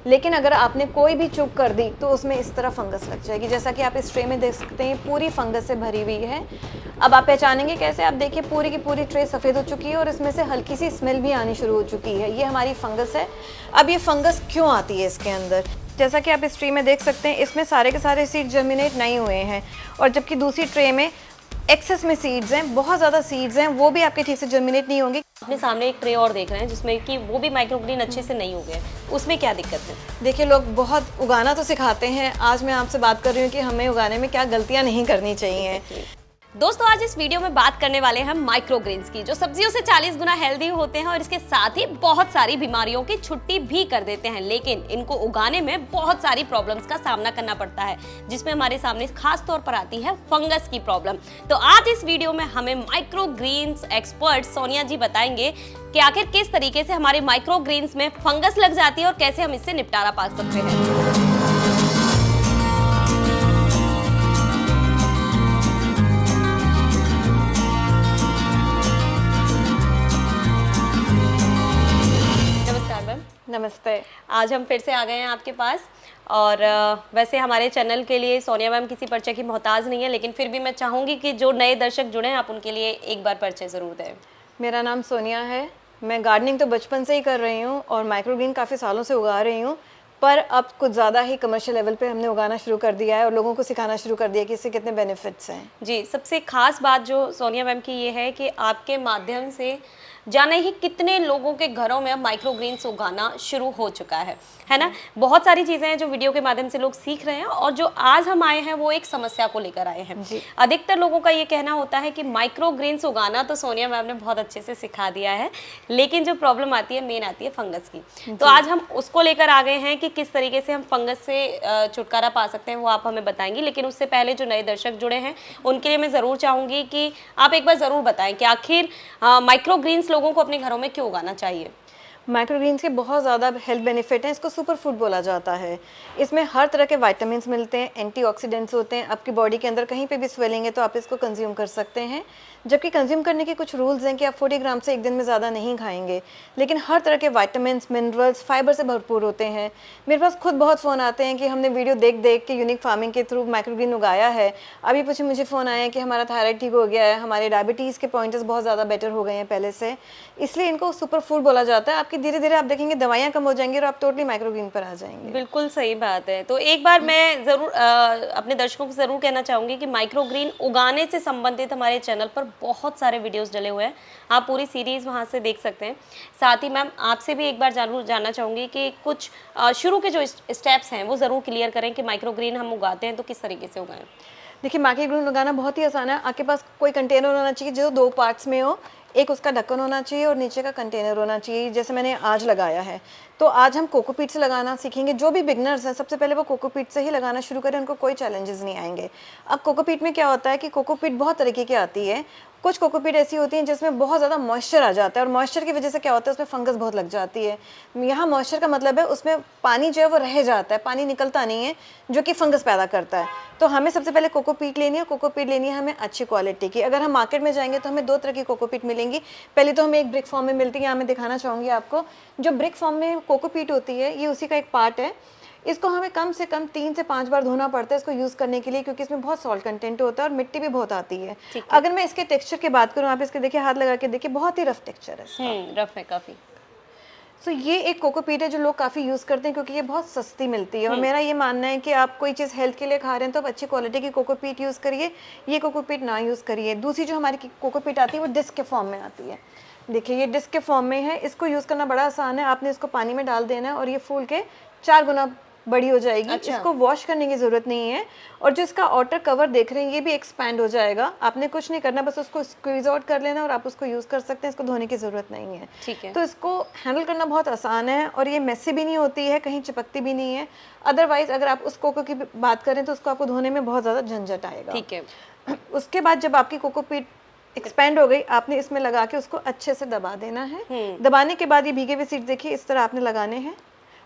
लेकिन अगर आपने कोई भी चूक कर दी तो उसमें इस तरह फंगस लग जाएगी। जैसा कि आप इस ट्रे में देख सकते हैं पूरी फंगस से भरी हुई है। अब आप पहचानेंगे कैसे? आप देखिए पूरी की पूरी ट्रे सफ़ेद हो चुकी है और इसमें से हल्की सी स्मेल भी आनी शुरू हो चुकी है। ये हमारी फंगस है। अब ये फंगस क्यों आती है इसके अंदर? जैसा कि आप इस ट्रे में देख सकते हैं इसमें सारे के सारे सीड जर्मिनेट नहीं हुए हैं, और जबकि दूसरी ट्रे में एक्सेस में सीड्स हैं, बहुत ज़्यादा सीड्स हैं, वो भी आपके ठीक से जर्मिनेट नहीं होंगे। अपने सामने एक ट्रे और देख रहे हैं जिसमें कि वो भी माइक्रोग्रीन अच्छे से नहीं हो गए, उसमें क्या दिक्कत है? देखिए लोग बहुत उगाना तो सिखाते हैं, आज मैं आपसे बात कर रही हूँ कि हमें उगाने में क्या गलतियाँ नहीं करनी चाहिए। दोस्तों आज इस वीडियो में बात करने वाले हैं माइक्रोग्रेन्स की, जो सब्जियों से 40 गुना हेल्दी होते हैं और इसके साथ ही बहुत सारी बीमारियों की छुट्टी भी कर देते हैं, लेकिन इनको उगाने में बहुत सारी प्रॉब्लम्स का सामना करना पड़ता है, जिसमें हमारे सामने खास तौर पर आती है फंगस की प्रॉब्लम। तो आज इस वीडियो में हमें माइक्रोग्रीन्स एक्सपर्ट सोनिया जी बताएंगे कि आखिर किस तरीके से हमारे माइक्रोग्रीन्स में फंगस लग जाती है और कैसे हम इससे निपटारा पा सकते हैं। नमस्ते। आज हम फिर से आ गए हैं आपके पास, और वैसे हमारे चैनल के लिए सोनिया मैम किसी परिचय की मोहताज नहीं है, लेकिन फिर भी मैं चाहूँगी कि जो नए दर्शक जुड़े हैं आप उनके लिए एक बार परिचय ज़रूर दें। मेरा नाम सोनिया है। मैं गार्डनिंग तो बचपन से ही कर रही हूँ और माइक्रोग्रीन काफ़ी सालों से उगा रही हूँ, पर अब कुछ ज़्यादा ही कमर्शियल लेवल पे हमने उगाना शुरू कर दिया है और लोगों को सिखाना शुरू कर दिया कि इससे कितने बेनिफिट्स हैं। जी, सबसे खास बात जो सोनिया मैम की ये है कि आपके माध्यम से जाने ही कितने लोगों के घरों में अब माइक्रोग्रीन्स उगाना शुरू हो चुका है ना। बहुत सारी चीज़ें हैं जो वीडियो के माध्यम से लोग सीख रहे हैं, और जो आज हम आए हैं वो एक समस्या को लेकर आए हैं। अधिकतर लोगों का ये कहना होता है कि माइक्रोग्रीन्स उगाना तो सोनिया मैम ने बहुत अच्छे से सिखा दिया है, लेकिन जो प्रॉब्लम आती है मेन आती है फंगस की। तो आज हम उसको लेकर आ गए हैं कि किस तरीके से हम फंगस से छुटकारा पा सकते हैं, वो आप हमें बताएंगी। लेकिन उससे पहले जो नए दर्शक जुड़े हैं उनके लिए मैं ज़रूर चाहूँगी कि आप एक बार ज़रूर बताएं कि आखिर माइक्रोग्रीन्स लोगों को अपने घरों में क्यों उगाना चाहिए। माइक्रोग्रीन्स के बहुत ज़्यादा हेल्थ बेनिफिट हैं। इसको सुपर फूड बोला जाता है। इसमें हर तरह के विटामिन्स मिलते हैं, एंटीऑक्सीडेंट्स होते हैं। आपकी बॉडी के अंदर कहीं पे भी स्वेलिंग है तो आप इसको कंज्यूम कर सकते हैं, जबकि कंज्यूम करने के कुछ रूल्स हैं कि आप 40 ग्राम से एक दिन में ज़्यादा नहीं खाएंगे। लेकिन हर तरह के विटामिन्स, मिनरल्स, फाइबर से भरपूर होते हैं। मेरे पास खुद बहुत फ़ोन आते हैं कि हमने वीडियो देख देख के यूनिक फार्मिंग के थ्रू माइक्रोग्रीन उगाया है। अभी कुछ मुझे फ़ोन आया है कि हमारा थायराइड ठीक हो गया है, हमारे डायबिटीज़ के पॉइंट्स बहुत ज़्यादा बेटर हो गए हैं पहले से, इसलिए इनको सुपर फूड बोला जाता है। आपकी धीरे धीरे आप देखेंगे दवाइयाँ कम हो जाएंगी और आप टोटली माइक्रोग्रीन पर आ जाएंगे। बिल्कुल सही बात है। तो एक बार मैं ज़रूर अपने दर्शकों को ज़रूर कहना चाहूँगी कि माइक्रोग्रीन उगाने से संबंधित हमारे चैनल पर बहुत सारे वीडियोस डले हुए हैं, आप पूरी सीरीज़ वहाँ से देख सकते हैं। साथ ही मैम आपसे भी एक बार ज़रूर जानना चाहूँगी कि कुछ शुरू के जो स्टेप्स हैं वो ज़रूर क्लियर करें कि माइक्रोग्रीन हम उगाते हैं तो किस तरीके से उगाएं। देखिए माइक्रोग्रीन उगाना बहुत ही आसान है। आपके पास कोई कंटेनर होना चाहिए जो 2 पार्ट्स में हो, एक उसका ढक्कन होना चाहिए और नीचे का कंटेनर होना चाहिए, जैसे मैंने आज लगाया है। तो आज हम कोकोपीट से लगाना सीखेंगे। जो भी बिगनर्स हैं सबसे पहले वो कोकोपीट से ही लगाना शुरू करें, उनको कोई चैलेंजेस नहीं आएंगे। अब कोकोपीट में क्या होता है कि कोकोपीट बहुत तरीके की आती है। कुछ कोकोपीट ऐसी होती हैं जिसमें बहुत ज़्यादा मॉइस्चर आ जाता है और मॉइस्चर की वजह से क्या होता है उसमें फंगस बहुत लग जाती है। यहाँ मॉइस्चर का मतलब है उसमें पानी जो है वो रह जाता है, पानी निकलता नहीं है, जो कि फंगस पैदा करता है। तो हमें सबसे पहले कोकोपीट लेनी है। कोकोपीट लेनी है हमें अच्छी क्वालिटी की। अगर हम मार्केट में जाएंगे तो हमें 2 तरह की कोकोपीट मिलेंगी। पहले तो हमें एक ब्रिक फॉर्म में मिलती है, यहाँ मैं दिखाना चाहूँगी आपको। जो ब्रिक फॉर्म में कोकोपीट होती है ये उसी का एक पार्ट है। इसको हमें कम से कम 3 से 5 बार धोना पड़ता है इसको यूज़ करने के लिए, क्योंकि इसमें बहुत सॉल्ट कंटेंट होता है और मिट्टी भी बहुत आती है। अगर मैं इसके टेक्सचर की बात करूँ, आप इसके देखिए, हाथ लगा के देखिए, बहुत ही रफ टेक्सचर है इसका। रफ है काफ़ी। सो ये एक कोकोपीट है जो लोग काफ़ी यूज़ करते हैं क्योंकि ये बहुत सस्ती मिलती है। और मेरा ये मानना है कि आप कोई चीज़ हेल्थ के लिए खा रहे हैं तो आप अच्छी क्वालिटी की कोकोपीट यूज़ करिए, ये कोकोपीट ना यूज़ करिए। दूसरी जो हमारी कोकोपीट आती है वो डिस्क के फॉर्म में आती है। देखिए ये डिस्क के फॉर्म में है। इसको यूज़ करना बड़ा आसान है। आपने इसको पानी में डाल देना है और ये फूल के 4 गुना बड़ी हो जाएगी। अच्छा। इसको वॉश करने की ज़रूरत नहीं है। और जो इसका आउटर कवर देख रहे हैं ये भी एक्सपैंड हो जाएगा। आपने कुछ नहीं करना, बस उसको स्क्वीज आउट कर लेना और आप उसको यूज़ कर सकते हैं। इसको धोने की ज़रूरत नहीं है। ठीक है। तो इसको हैंडल करना बहुत आसान है और ये मेसी भी नहीं होती है, कहीं चिपकती भी नहीं है। अदरवाइज़ अगर आप उस कोको की बात करें तो उसको आपको धोने में बहुत ज़्यादा झंझट आएगा। ठीक है। उसके बाद जब आपकी कोकोपीट एक्सपैंड हो गई, आपने इसमें लगा के उसको अच्छे से दबा देना है। दबाने के बाद ये भीगे हुए सीड्स देखिए इस तरह आपने लगाने हैं।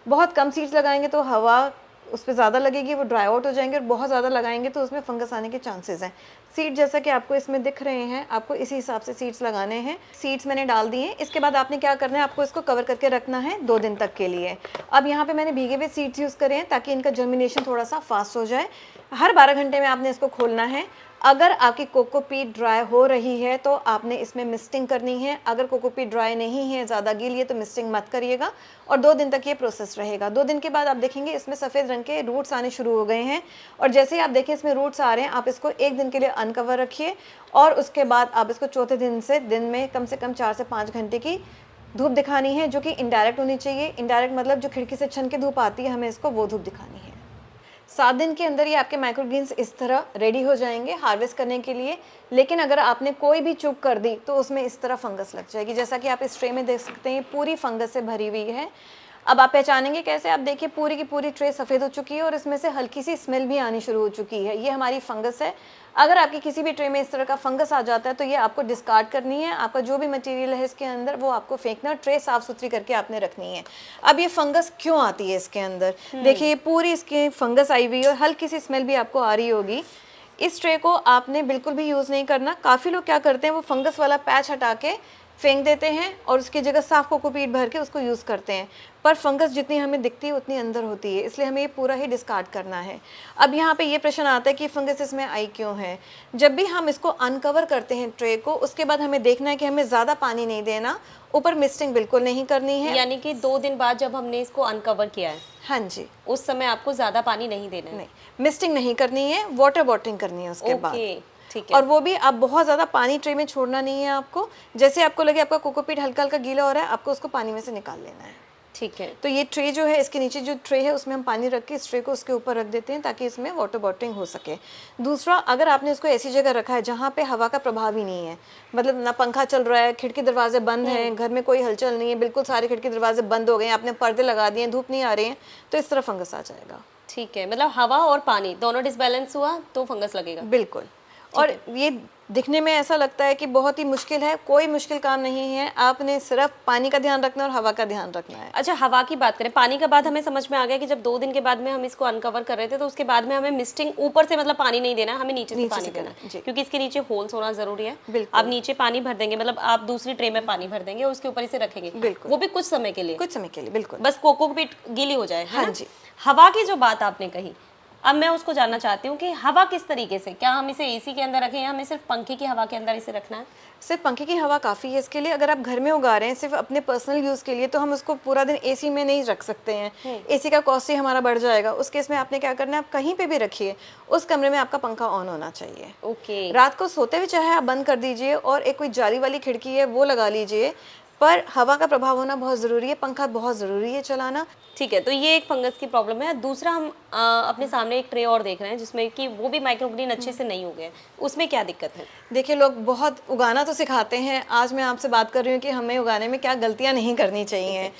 बहुत कम सीड्स लगाएंगे तो हवा उस पर ज़्यादा लगेगी वो ड्राई आउट हो जाएंगे, और बहुत ज़्यादा लगाएंगे तो उसमें फंगस आने के चांसेस हैं। सीड जैसा कि आपको इसमें दिख रहे हैं, आपको इसी हिसाब से सीड्स लगाने हैं। सीड्स मैंने डाल दिए हैं। इसके बाद आपने क्या करना है, आपको इसको कवर करके रखना है 2 दिन तक के लिए। अब यहाँ पे मैंने भीगे हुए सीड्स यूज़ करे हैं ताकि इनका जर्मिनेशन थोड़ा सा फास्ट हो जाए। हर 12 घंटे में आपने इसको खोलना है। अगर आपकी कोकोपीट ड्राई हो रही है तो आपने इसमें मिस्टिंग करनी है। अगर कोकोपीट ड्राई नहीं है, ज़्यादा गीली है, तो मिस्टिंग मत करिएगा, और 2 दिन तक ये प्रोसेस रहेगा। 2 दिन के बाद आप देखेंगे इसमें सफ़ेद रंग के रूट्स आने शुरू हो गए हैं, और जैसे ही आप देखें इसमें रूट्स आ रहे हैं, आप इसको 1 दिन के लिए अनकवर रखिए, और उसके बाद आप इसको चौथे दिन से दिन में कम से कम 4 से 5 घंटे की धूप दिखानी है, जो कि इनडायरेक्ट होनी चाहिए। इनडायरेक्ट मतलब जो खिड़की से छन के धूप आती है, हमें इसको वो धूप दिखानी है। 7 दिन के अंदर ये आपके माइक्रोग्रीन्स इस तरह रेडी हो जाएंगे हार्वेस्ट करने के लिए। लेकिन अगर आपने कोई भी चूक कर दी तो उसमें इस तरह फंगस लग जाएगी। जैसा कि आप इस ट्रे में देख सकते हैं, पूरी फंगस से भरी हुई है। अब आप पहचानेंगे कैसे, आप देखिए पूरी की पूरी ट्रे सफ़ेद हो चुकी है और इसमें से हल्की सी स्मेल भी आनी शुरू हो चुकी है। ये हमारी फंगस है। अगर आपकी किसी भी ट्रे में इस तरह का फंगस आ जाता है तो ये आपको डिस्कार्ड करनी है। आपका जो भी मटेरियल है इसके अंदर वो आपको फेंकना, ट्रे साफ़ सुथरी करके आपने रखनी है। अब ये फंगस क्यों आती है इसके अंदर, देखिए ये पूरी इसकी फंगस आई हुई है और हल्की सी स्मेल भी आपको आ रही होगी। इस ट्रे को आपने बिल्कुल भी यूज़ नहीं करना। काफ़ी लोग क्या करते हैं, वो फंगस वाला पैच हटा के फेंक देते हैं और उसकी जगह साफ कोकोपीट भर के उसको यूज़ करते हैं, पर फंगस जितनी हमें दिखती है उतनी अंदर होती है, इसलिए हमें ये पूरा ही डिस्कार्ड करना है। अब यहाँ पे ये प्रश्न आता है कि फंगस इसमें आई क्यों है। जब भी हम इसको अनकवर करते हैं ट्रे को, उसके बाद हमें देखना है कि हमें ज़्यादा पानी नहीं देना, ऊपर मिस्टिंग बिल्कुल नहीं करनी है। यानी कि 2 दिन बाद जब हमने इसको अनकवर किया है, हाँ जी, उस समय आपको ज़्यादा पानी नहीं देना है। नहीं, मिस्टिंग नहीं करनी है, वाटर बॉटलिंग करनी है उसके बाद। ठीक है। और वो भी आप बहुत ज़्यादा पानी ट्रे में छोड़ना नहीं है आपको। जैसे आपको लगे आपका कोकोपीट हल्का हल्का गीला हो रहा है, आपको उसको पानी में से निकाल लेना है। ठीक है। तो ये ट्रे जो है, इसके नीचे जो ट्रे है उसमें हम पानी रख के इस ट्रे को उसके ऊपर रख देते हैं ताकि इसमें वाटर बॉटलिंग हो सके। दूसरा, अगर आपने इसको ऐसी जगह रखा है जहाँ पे हवा का प्रभाव ही नहीं है, मतलब ना पंखा चल रहा है, खिड़की दरवाजे बंद हैं, घर में कोई हलचल नहीं है, बिल्कुल सारे खिड़की दरवाजे बंद हो गए हैं, आपने पर्दे लगा दिए, धूप नहीं आ रही है, तो इस तरह फंगस आ जाएगा। ठीक है, मतलब हवा और पानी दोनों डिसबैलेंस हुआ तो फंगस लगेगा। बिल्कुल। और ये दिखने में ऐसा लगता है कि बहुत ही मुश्किल है, कोई मुश्किल काम नहीं है। आपने सिर्फ पानी का ध्यान रखना है और हवा का ध्यान रखना है। अच्छा, हवा की बात करें, पानी का बाद हमें समझ में आ गया कि जब 2 दिन के बाद में हम इसको अनकवर कर रहे थे तो उसके बाद में हमें मिस्टिंग ऊपर से मतलब पानी नहीं देना, हमें नीचे से पानी देना है, क्योंकि इसके नीचे होल्स होना जरूरी है। आप नीचे पानी भर देंगे, मतलब आप दूसरी ट्रे में पानी भर देंगे, उसके ऊपर इसे रखेंगे, वो भी कुछ समय के लिए, बिल्कुल, बस कोकोपीट गीली हो जाए। हाँ जी। हवा की जो बात आपने कही, अब मैं उसको जानना चाहती हूँ कि हवा किस तरीके से, क्या हम इसे एसी के अंदर रखें या हमें सिर्फ पंखे की हवा के अंदर इसे रखना है? सिर्फ पंखे की हवा काफ़ी है इसके लिए। अगर आप घर में उगा रहे हैं सिर्फ अपने पर्सनल यूज़ के लिए, तो हम उसको पूरा दिन एसी में नहीं रख सकते हैं। एसी का कॉस्ट ही हमारा बढ़ जाएगा। उस केस में आपने क्या करना है, आप कहीं पे भी रखिए, उस कमरे में आपका पंखा ऑन होना चाहिए। ओके। रात को सोते हुए चाहे आप बंद कर दीजिए और एक कोई जाली वाली खिड़की है वो लगा लीजिए, पर हवा का प्रभाव होना बहुत ज़रूरी है, पंखा बहुत ज़रूरी है चलाना। ठीक है, तो ये एक फंगस की प्रॉब्लम है। दूसरा, हम अपने सामने एक ट्रे और देख रहे हैं जिसमें कि वो भी माइक्रोग्रीन अच्छे से नहीं उगे, उसमें क्या दिक्कत है? देखिए, लोग बहुत उगाना तो सिखाते हैं, आज मैं आपसे बात कर रही हूँ कि हमें उगाने में क्या गलतियाँ नहीं करनी चाहिए।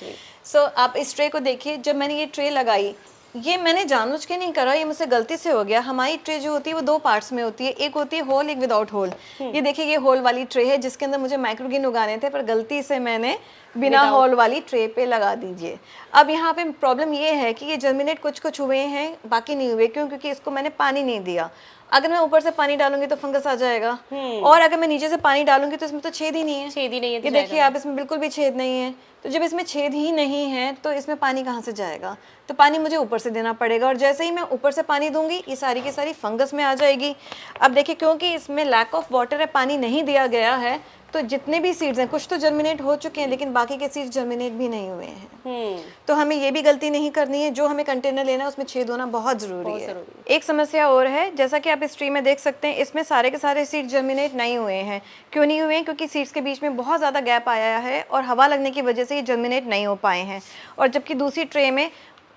सो आप इस ट्रे को देखिए, जब मैंने ये ट्रे लगाई, ये मैंने जानबूझ के नहीं करा, ये मुझसे गलती से हो गया। हमारी ट्रे जो होती है वो 2 पार्ट्स में होती है, एक होती है होल, एक विदाउट होल। ये देखिए, ये होल वाली ट्रे है जिसके अंदर मुझे माइक्रोग्रीन उगाने थे, पर गलती से मैंने बिना होल वाली ट्रे पे लगा दीजिए। अब यहाँ पे प्रॉब्लम ये है कि ये जर्मिनेट कुछ हुए हैं, बाकी नहीं हुए। क्यों? क्योंकि इसको मैंने पानी नहीं दिया। अगर मैं ऊपर से पानी डालूंगी तो फंगस आ जाएगा, और अगर मैं नीचे से पानी डालूंगी तो इसमें तो छेद ही नहीं है। ये देखिए आप, इसमें बिल्कुल भी छेद नहीं है। तो जब इसमें छेद ही नहीं है तो इसमें पानी कहाँ से जाएगा? तो पानी मुझे ऊपर से देना पड़ेगा, और जैसे ही मैं ऊपर से पानी दूंगी ये सारी की सारी फंगस में आ जाएगी। अब देखिए, क्योंकि इसमें लैक ऑफ वाटर है, पानी नहीं दिया गया है, तो जितने भी सीड्स हैं, कुछ तो जर्मिनेट हो चुके हैं लेकिन बाकी के सीड्स जर्मिनेट भी नहीं हुए हैं। तो हमें ये भी गलती नहीं करनी है। जो हमें कंटेनर लेना है उसमें छेद होना बहुत ज़रूरी है। एक समस्या और है, जैसा कि आप इस ट्री में देख सकते हैं, इसमें सारे के सारे सीड्स जर्मिनेट नहीं हुए हैं। क्यों नहीं हुए हैं? क्योंकि सीड्स के बीच में बहुत ज़्यादा गैप आया है और हवा लगने की वजह से ये जर्मिनेट नहीं हो पाए हैं। और जबकि दूसरी ट्रे में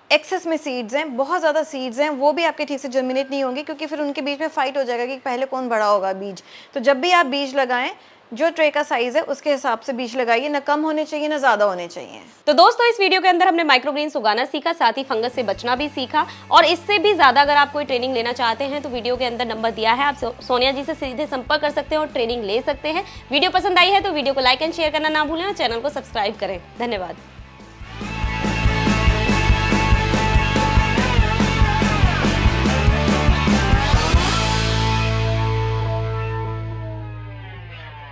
एक्सेस में सीड्स हैं, बहुत ज़्यादा सीड्स हैं, वो भी आपके ठीक से जर्मिनेट नहीं होंगे, क्योंकि फिर उनके बीच में फाइट हो जाएगा कि पहले कौन बड़ा होगा बीज। तो जब भी आप बीज लगाएं, जो ट्रे का साइज है उसके हिसाब से बीज लगाइए, ना कम होने चाहिए ना ज्यादा होने चाहिए। तो दोस्तों, इस वीडियो के अंदर हमने माइक्रोग्रीन्स उगाना सीखा, साथ ही फंगस से बचना भी सीखा। और इससे भी ज्यादा अगर आप कोई ट्रेनिंग लेना चाहते हैं तो वीडियो के अंदर नंबर दिया है, आप सोनिया जी से सीधे संपर्क कर सकते हैं और ट्रेनिंग ले सकते हैं। वीडियो पसंद आई है तो वीडियो को लाइक एंड शेयर करना ना भूलें और चैनल को सब्सक्राइब करें। धन्यवाद।